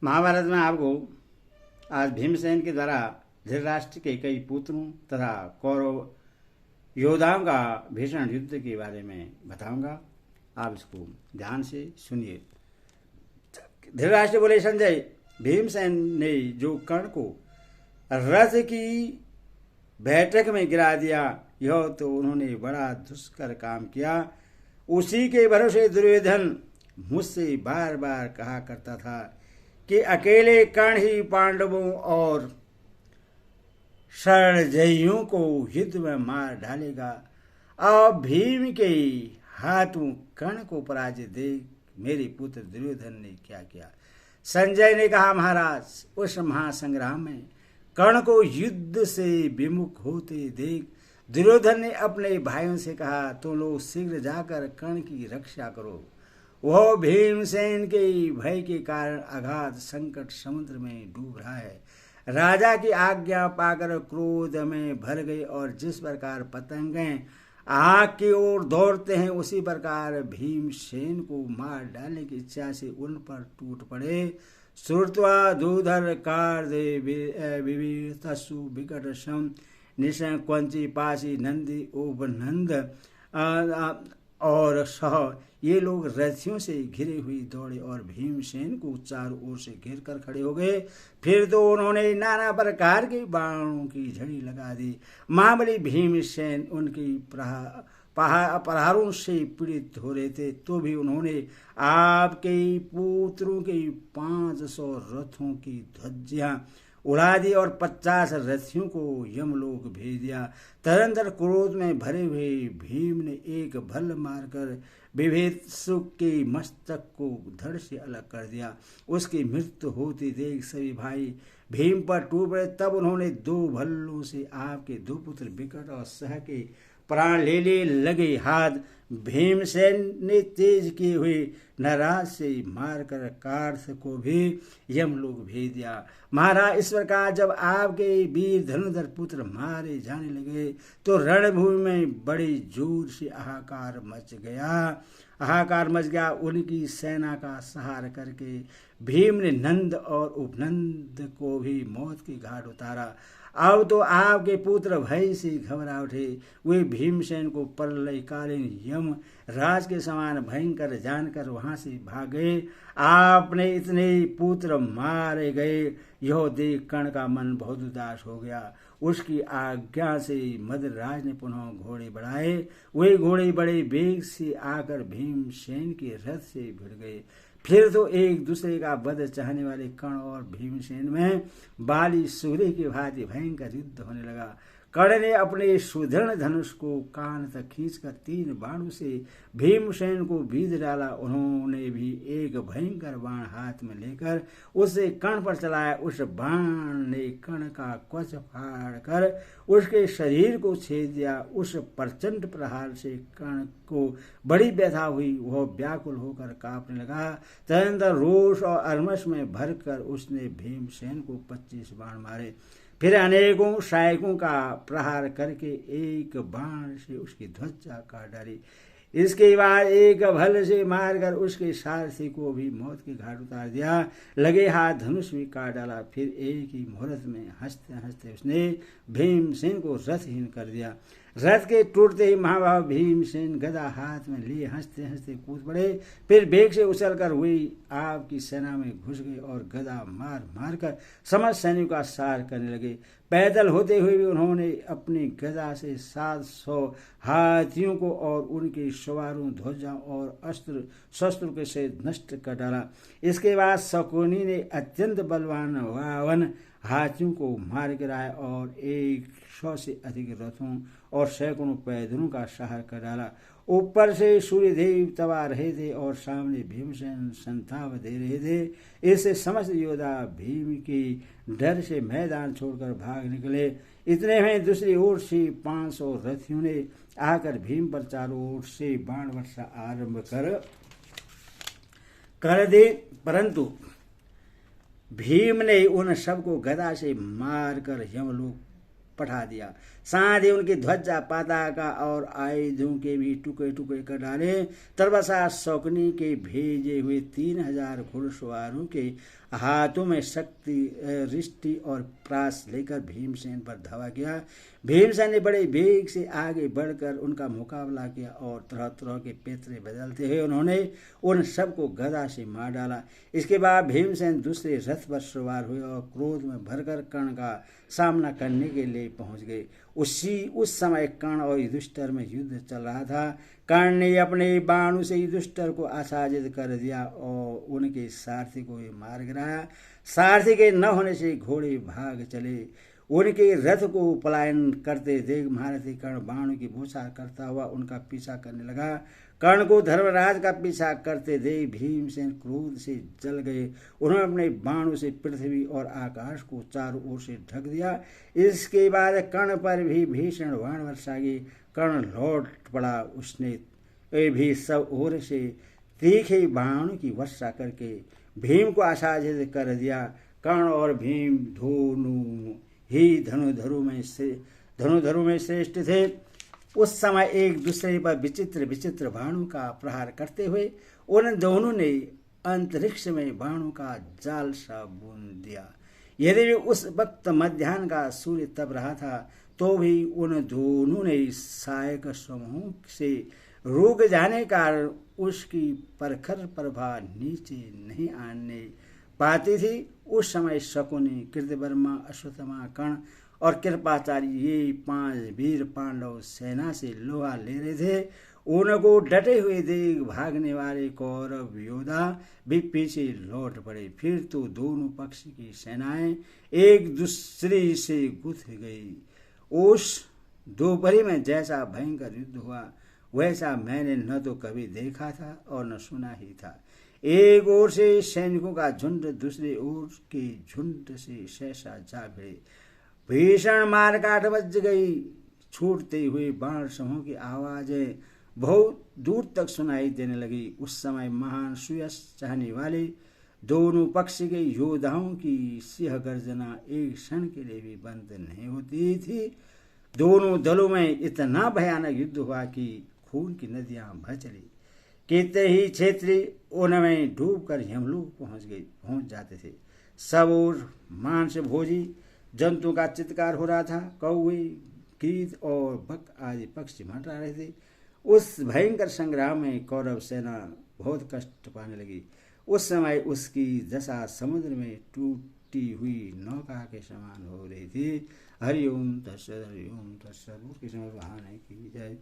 महाभारत में आपको आज भीमसेन के द्वारा धृतराष्ट्र के कई पुत्रों तथा कौरव योद्धाओं का भीषण युद्ध के बारे में बताऊंगा। आप इसको ध्यान से सुनिए। धृतराष्ट्र बोले, संजय, भीमसेन ने जो कर्ण को रथ की बैठक में गिरा दिया, यह तो उन्होंने बड़ा दुष्कर काम किया। उसी के भरोसे दुर्योधन मुझसे बार बार कहा करता था कि अकेले कर्ण ही पांडवों और षडजयियों को युद्ध में मार डालेगा। अब भीम के हाथों कर्ण को पराजित देख मेरे पुत्र दुर्योधन ने क्या किया। संजय ने कहा, महाराज, उस महासंग्राम में कर्ण को युद्ध से विमुख होते देख दुर्योधन ने अपने भाइयों से कहा, तुम लोग शीघ्र जाकर कर्ण की रक्षा करो। वह भीमसेन के भय के कारण अगाध संकट समुद्र में डूब रहा है। राजा की आज्ञा पाकर क्रोध में भर गए और जिस प्रकार पतंगें आग की ओर दौड़ते हैं, उसी प्रकार भीमसेन को मार डालने की इच्छा से उन पर टूट पड़े। श्रुत्वा दूधर कार्दे विवितसु विकट सम निशं क्वंची पासी नंदी उपनंद और सह, ये लोग रथियों से घिरे हुई दौड़े और भीमसेन को चारों ओर से घेर कर खड़े हो गए। फिर तो उन्होंने नाना प्रकार के बाणों की झड़ी लगा दी। महाबली भीमसेन उनकी प्रहारों से पीड़ित हो रहे थे, तो भी उन्होंने आपके पुत्रों के 500 रथों की ध्वजियां उड़ा दी और 50 रथियों को यमलोक भेज दिया। तदंतर क्रोध में भरे हुए भीम ने एक भल्ल मारकर विभीषण के मस्तक को धड़ से अलग कर दिया। उसकी मृत्यु होती देख सभी भाई भीम पर टूट पड़े। तब उन्होंने 2 भल्लों से आपके 2 पुत्र विकट और सह के प्राण ले लगे। हाथ भीमसेन ने तेज किए हुए नराज से मारकर कार्थ को भी यमलोक भेज दिया। महाराज, इस प्रकार जब आपके वीर धनुधर पुत्र मारे जाने लगे तो रणभूमि में बड़े जोर से हाहाकार मच गया। उनकी सेना का सहार करके भीम ने नंद और उपनंद को भी मौत के घाट उतारा। अब तो आपके पुत्र भय से घबरा उठे। वे भीमसेन को प्रलयकालीन यम राज के समान भयंकर जानकर वहां से भाग गए। आपने इतने पुत्र मारे गए, यह देख कर्ण का मन बहुत उदास हो गया। उसकी आज्ञा से मद्रराज ने पुनः घोड़े बढ़ाए। वे घोड़े बड़े वेग से आकर भीमसेन के रथ से भिड़ गए। फिर तो एक दूसरे का वध चाहने वाले कर्ण और भीमसेन में बाली सूर्य की भांति भयंकर युद्ध होने लगा। कर्ण ने अपने सुदृढ़ धनुष को कान तक खींचकर 3 बाणों से भीमसेन को बीध डाला। उन्होंने भी एक भयंकर बाण हाथ में लेकर उसे कर्ण पर चलाया। उस बाण ने कर्ण का कवच फाड़कर उसके शरीर को छेद दिया। उस प्रचंड प्रहार से कर्ण को बड़ी व्यथा हुई। वह व्याकुल होकर कांपने लगा। तदनंतर रोष और अरमस में भरकर उसने भीमसेन को 25 बाण मारे। फिर अनेकों सहायकों का प्रहार करके एक बाण से उसकी ध्वजा काट डाली। इसके बाद एक भल से मारकर उसके सारथी को भी मौत के घाट उतार दिया। लगे हाथ धनुष भी काट डाला। फिर एक ही मुहूर्त में हंसते हंसते उसने भीमसेन को रथहीन कर दिया। रथ के टूटते ही महाभाव भीमसेन गदा हाथ में लिए हंसते हंसते कूद पड़े। फिर बेग से उछलकर हुई आपकी सेना में घुस गए और गदा मार मार कर समस्त सैनिकों का सार करने लगे। पैदल होते हुए भी उन्होंने अपनी गदा से 700 हाथियों को और उनके सवारों, ध्वजाओं और अस्त्र शस्त्रों के से नष्ट कर डाला। इसके बाद शकुनी ने अत्यंत बलवान वावन हाथियों को मार गिराया और 100 से अधिक रथों और सैकड़ों पैदलों का सहार कर डाला। ऊपर से सूर्यदेव तबा रहे थे और सामने भीमसेन संताप दे रहे थे। इससे समस्त योद्धा भीम की डर से मैदान छोड़कर भाग निकले। इतने में दूसरी ओर से 500 रथियों ने आकर भीम पर चारों ओर से बाण वर्षा आरंभ कर दे, परंतु भीम ने उन सबको गदा से मारकर यमलोक पठा दिया। साथ ही उनकी ध्वजा, पताका और आयुधों के भी टुकड़े टुकड़े कर डाले। तर्वसा शौकनी के भेजे हुए 3000 घुड़सवारों के हाथों में शक्ति, रिष्टि और प्रास लेकर भीमसेन पर धावा किया। भीमसेन ने बड़े वेग से आगे बढ़कर उनका मुकाबला किया और तरह तरह के पैतरे बदलते हुए उन्होंने उन सबको गदा से मार डाला। इसके बाद भीमसेन दूसरे रथ पर सवार हुए और क्रोध में भरकर कर्ण का सामना करने के लिए पहुंच गए। उस समय कर्ण और युधिष्ठिर में युद्ध चल रहा था। कर्ण ने अपने बाणों से युधिष्ठिर को आसाजित कर दिया और उनके सारथी को मार गिराया। सारथी के न होने से घोड़े भाग चले। उनके रथ को पलायन करते देख महारथी कर्ण बाणों की बौछार करता हुआ उनका पीछा करने लगा। कर्ण को धर्मराज का पीछा करते देख भीमसेन क्रोध से जल गए। उन्होंने अपने बाणों से पृथ्वी और आकाश को चारों ओर से ढक दिया। इसके बाद कर्ण पर भी भीषण बाण वर्षा की। कर्ण लौट पड़ा। उसने भी सब ओर से तीखे बाणों की वर्षा करके भीम को आसाजित कर दिया। कर्ण और भीम दोनों ही धनुधरों में श्रेष्ठ थे। उस समय एक दूसरे पर विचित्र विचित्र बाणों का प्रहार करते हुए उन दोनों ने अंतरिक्ष में बाणों का जाल सा बुन दिया। यदि उस वक्त मध्याह्न का सूर्य तप रहा था तो भी उन दोनों ने सहायक समूह से रुक जाने कारण उसकी प्रखर प्रभा नीचे नहीं आने पाती थी। उस समय शकुनी, कृतवर्मा, अश्वत्थामा, कर्ण और कृपाचार्य ये 5 वीर पांडव सेना से लोहा ले रहे थे। उनको डटे हुए देख भागने वाले कौरव योद्धा भी पीछे लौट पड़े। फिर तो दोनों पक्ष की सेनाएं एक दूसरे से गुथ गई। उस दोपहरी में जैसा भयंकर युद्ध हुआ वैसा मैंने न तो कभी देखा था और न सुना ही था। एक ओर से सैनिकों का झुंड दूसरे ओर के झुंड से सहसा जा भिड़े। भीषण मारकाट बज गई। छूटते हुए बाण समूह की आवाजें बहुत दूर तक सुनाई देने लगी। उस समय महान सुयश चाहने वाले दोनों पक्ष के योद्धाओं की सिंह गर्जना एक क्षण के लिए भी बंद नहीं होती थी। दोनों दलों में इतना भयानक युद्ध हुआ कि खून की नदियां बह चली। कितने ही क्षेत्रीय उनमें डूबकर यमलोक पहुंच जाते थे। सब ओर मांस भोजी जंतु का चित्कार हो रहा था। कौवे, गिद्ध और बक आदि पक्षी मंडरा रहे थे। उस भयंकर संग्राम में कौरव सेना बहुत कष्ट पाने लगी। उस समय उसकी दशा समुद्र में टूटी हुई नौका के समान हो रही थी। हरिओम तत्सत, हरिओम तत्सत। कृष्ण भगवान की जय।